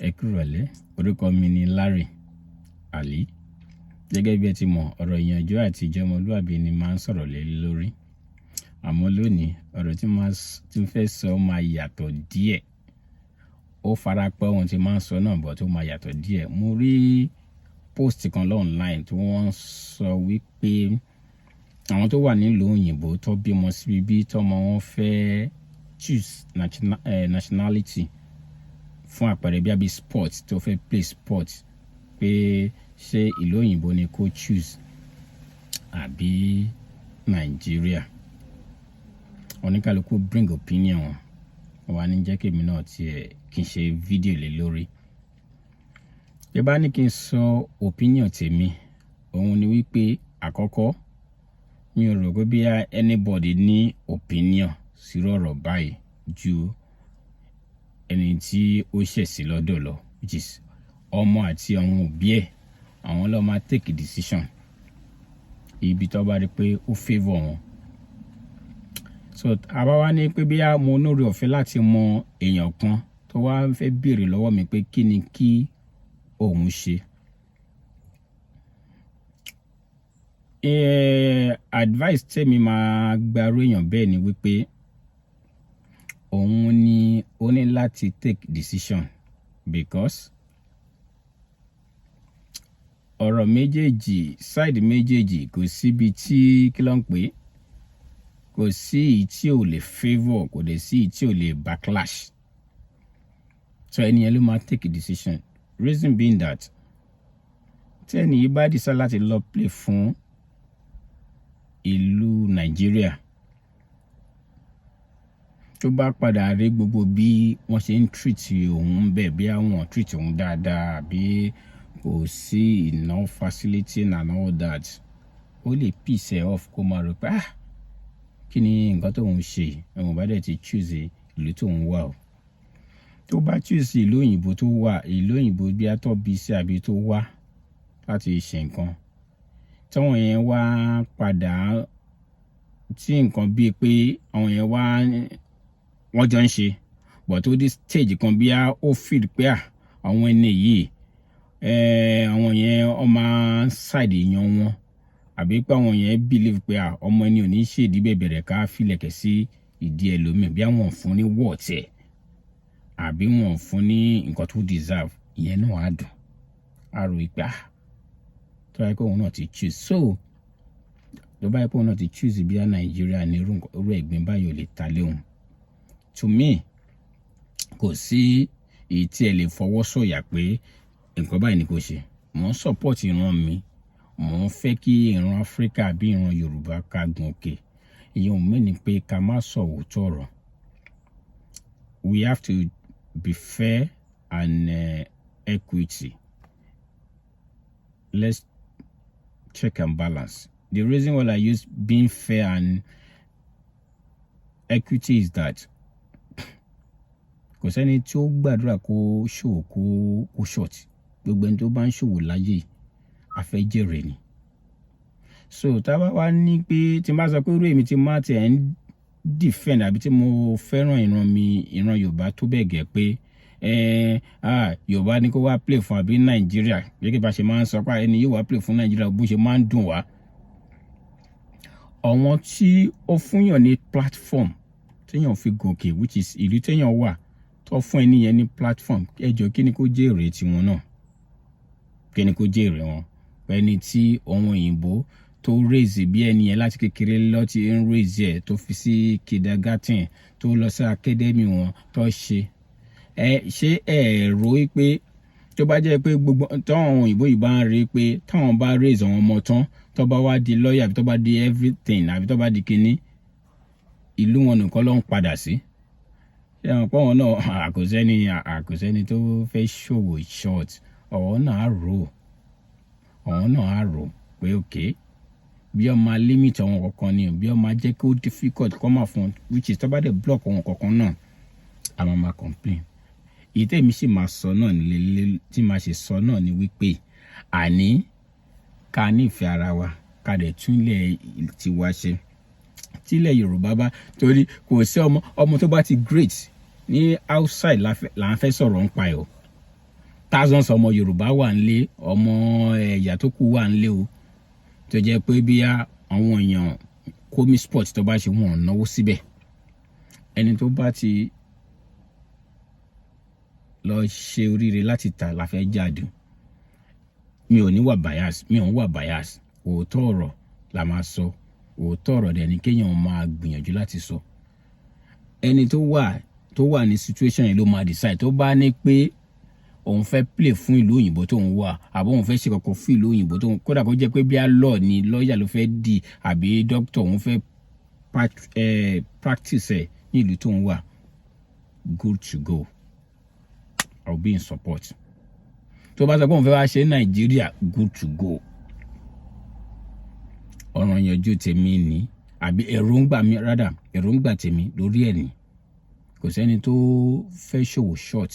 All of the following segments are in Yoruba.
Ẹ kúrọ̀lẹ́, orúkọ mi ni Larry Ali. Gẹ́gẹ́ bí ẹ ti mọ̀, ọ̀rọ̀ ìyànjú àti ìjọmọlúàbí ni máa ń sọ̀rọ̀ lé lórí. Àmọ́ lónìí, ọ̀rọ̀ tí mo fẹ́ sọ máa yàtọ̀ díẹ̀. Ó fara pẹ́ ohun tí máa ń sọ náà, bọ̀ tó máa yàtọ̀ díẹ̀. Mo rí post kan online tí wọ́n sọ wípé àwọn tó wà nílùú òyìnbó tó bímọ síbi bí tọ́mọ wọn fẹ́ choose nationality fún àpẹẹrẹ bí àbí sport tó fẹ́ play sport, pé ṣé ìlú òyìnbó ni kó choose àbí Nàìjíríà. Oníkálukú bring opinion wọn wá ní jẹ́ kí èmi náà kí n ṣe fídíò lé lórí. Bí bá ní kí n sọ opinion tèmi, òun ni wípé àkọ́kọ́ mi ò rò pé bí anybody ní opinion sí ọ̀rọ̀ báyìí ju ẹni tí ó ṣẹ̀ sí lọ́dọ̀ lọ, which is ọmọ àti àwọn òbí ẹ̀. Àwọn ló máa take decision ibi tó bá rí pé ó favour wọn. So àbá wá ní pé bí mo lórí ọ̀fẹ́ láti mọ èèyàn kan tó wá fẹ́ béèrè lọ́wọ́ mi pé kí ni kí òun ṣe. Advice tèmi máa gbàrú èèyàn bẹ́ẹ̀ ni wípé òun ni ó ní láti take decision, because ọ̀rọ̀ méjèèjì, side méjèèjì kò síbi tí kí ló ń pè, kò sí èyí tí ò lè favour, kò dẹ̀ sí èyí tí ò lè backlash. So ẹni yẹn ló máa take decision. Reason being that tí ẹni yìí bá decide láti lọ play fún ìlú Nàìjíríà, tó bá padà rí gbogbo bí wọ́n ṣe ń treat òun bẹ́ẹ̀, bí àwọn treat òun dáadáa, àbí kò sí enough facility and all that, ó lè piss ẹ off kó máa rò pé kí ni nǹkan tó ń ṣe, ẹ̀wọ̀n bá dẹ̀ ti choose ìlú tó ń wà o. Tó bá choose ìlú òyìnbó tó wà, ìlú òyìnbó bí a tọ́ bí sí àbí tó wà láti ṣe nǹkan, táwọn yẹn wá padà tí nǹkan bíi pé àwọn yẹn wọ́n jọ ń ṣe, but tó dé stage kan bí ó feel pé àwọn ẹni yìí àwọn yẹn máa side èèyàn wọn, àbí pé àwọn yẹn believe pé ọmọ ẹni ò ní ṣe ìdí bẹ̀rẹ̀ ká filẹ̀kẹ̀ sí ìdí ẹlòmíì, bí àwọn fún ní wọ́ọ̀tẹ̀ àbí wọ́n fún ní nǹkan tó deserve, ìyẹn náà á dùn, á rò ìpè tó yẹ kó òun náà ti choose. So tó bá yẹ kó òun náà ti choose bí Nàìjíríà ní irú ẹ̀gbin báyìí ò lè ta léhùn. To me, kò sí èyí tí ẹ lè fọwọ́ sọ̀yà pé nǹkan báyìí ni kò ṣe. Mo ń support ìran mi, mo ń fẹ́ kí ìran Áfíríkà bí ìran Yorùbá ká gun òkè. Ìyẹn ò mean pé ká má sọ òótọ́ ọ̀rọ̀. We have to be fair and equity. Let's check and balance. The reason why I use being fair and equity is that kò sẹ́ni tí ó gbàdúrà kó ṣòwò kó short. Gbogbo ẹni tó bá ń ṣòwò láyé àfẹ́jèrè ni. So tá bá wá ní pé tí n bá sọ pé irú èmi tí máa ti ẹ̀ ń defend àbí tí mo fẹ́ràn ìran Yorùbá tó bẹ́ẹ̀ gẹ́ pé Yorùbá ní kó wá play fún àbí Nàìjíríà, gẹ́gẹ́ bá ṣe máa ń sọ pé ẹni yóò wá play fún Nàìjíríà bó ṣe máa ń dùn wá. Àwọn tí ó fúnyàn ní platform téèyàn fi gòkè, which is ìlú téèyàn wà, tó fún ẹni yẹn ní platform, ẹjọ́ kí ni kó jẹ́ èrè tiwọn náà, kí ni kó jẹ́ èrè wọn. Ẹni tí ohun òyìnbó tó raise bí ẹni yẹn láti kékeré lọ ti ń raise ẹ̀, tó fi sí kindergarten, tó lọ sí academy wọn tó ṣe. Ṣé ẹ rò pé tó bá jẹ́ pé gbogbo táwọn òyìnbó yìí bá ń rí pé táwọn bá raise àwọn ọmọ tán, tó bá wá di lawyer àbí tó bá di everything àbí tó bá di kinní, ìlú wọn nìkan ló ń padà sí? Ṣé àwọn pọ̀ wọn náà àkọsẹ́ni tó fẹ́ ṣòwò short, ọ̀wọ́ náà á rò pé okay, bí ọmọ limit àwọn kankan ni, bí ọmọ jẹ́ kó difficult kó máa fún, which is tó bá dé block àwọn kankan náà, a máa complain. Èyí tèmi sì máa sọ náà tí máa ṣe sọ náà ni wípé àní ká nífẹ̀ẹ́ ara wa, ká dẹ̀ tún ilẹ̀ tiwa ṣe. Tílẹ̀ Yorùbá bá, torí kò sí ọmọ tó bá ti great ní outside là ń fẹ́ sọ̀rọ̀ ń pa ẹ̀ o. thousands ọmọ Yorùbá wà nílé, ọmọ ẹ̀yà tó kù wà nílé o, tó jẹ́ pé bí àwọn èèyàn komi sport tó bá ṣe wọn náwó síbẹ̀. Ẹni tó bá ti lọ ṣe oríire láti ta la fẹ́ jáde. Mi ò ní wà bias, mi ò ń wà bias. Òótọ́ ọ̀rọ̀ la máa sọ, òótọ́ ọ̀rọ̀ dẹ̀ ni kéèyàn máa gbìyànjú láti sọ. Ẹni tó wà ní situation yìí ló máa decide. Tó bá ní pé òun fẹ́ play fún ìlú òyìnbó tó ń wà, àbí òun fẹ́ ṣe kankan fún ìlú òyìnbó tó ń, kódà kó jẹ́ pé bí law ni lọ́ọ̀yà ló fẹ́ di, àbí doctor òun fẹ́ practice ẹ̀ ní ìlú tó ń wà, good to go. I'll be in support. Tó bá sọ pé òun fẹ́ wá ṣe Nàìjíríà, good to go. Ọ̀ràn yanjú tèmi ni, àbí èròǹgbà tèmi lórí ẹ̀ ni. Kò sẹ́ni tó fẹ́ ṣòwò short.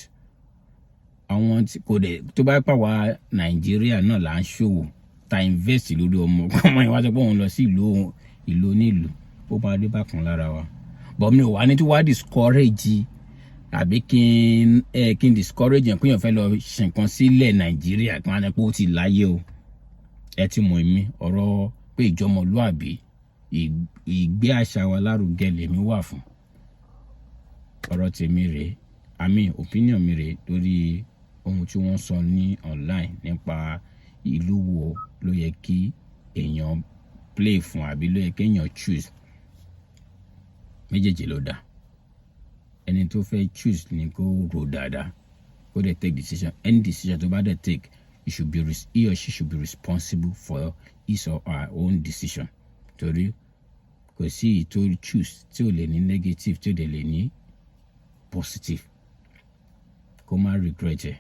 Àwọn tí kò dẹ̀ tó bá pàwọ́ Nàìjíríà náà là ń ṣòwò, ta invest lórí ọmọ ọmọ yẹn wá sọ pé òun lọ sí ìlú onílùú, ó bá dé bákan lára wa. But mi ò wá ní tí wá discourage, àbí kí n discourage yẹn pé èèyàn fẹ́ lọ ṣe nǹkan sílẹ̀ Nàìjíríà kí wọ́n á ní pé ó ti láyé o. Ẹ ti mọ̀ mí, ọ̀rọ̀ pé ìjọmọlúàbí, ìgbé àṣà wa lárugẹ lèmi wà fún. Ọ̀rọ̀ tèmi rèé, opinion mi rèé lórí ohun tí wọ́n sọ ní online nípa ìlú wo ló yẹ kí èèyàn play fún, àbí ló yẹ kí èèyàn choose. Méjèèjì ló dá. Ẹni tó fẹ́ choose ni kó rò dáadáa, kó dẹ̀ take decision. Any decision tó bá dẹ̀ take, he or she should be responsible for his or her own decision. Torí kò sí ìtò choose tí ò lè ní negative, tí ò dẹ̀ lè ní positive. Kó má regret ẹ̀.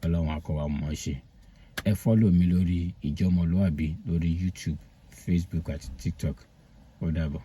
Ọlọ́run á kọ́ wa mọ̀ ṣe. Ẹ follow mi lórí ìjọmọlúàbí lórí YouTube, Facebook àti TikTok. Ó dàbọ̀.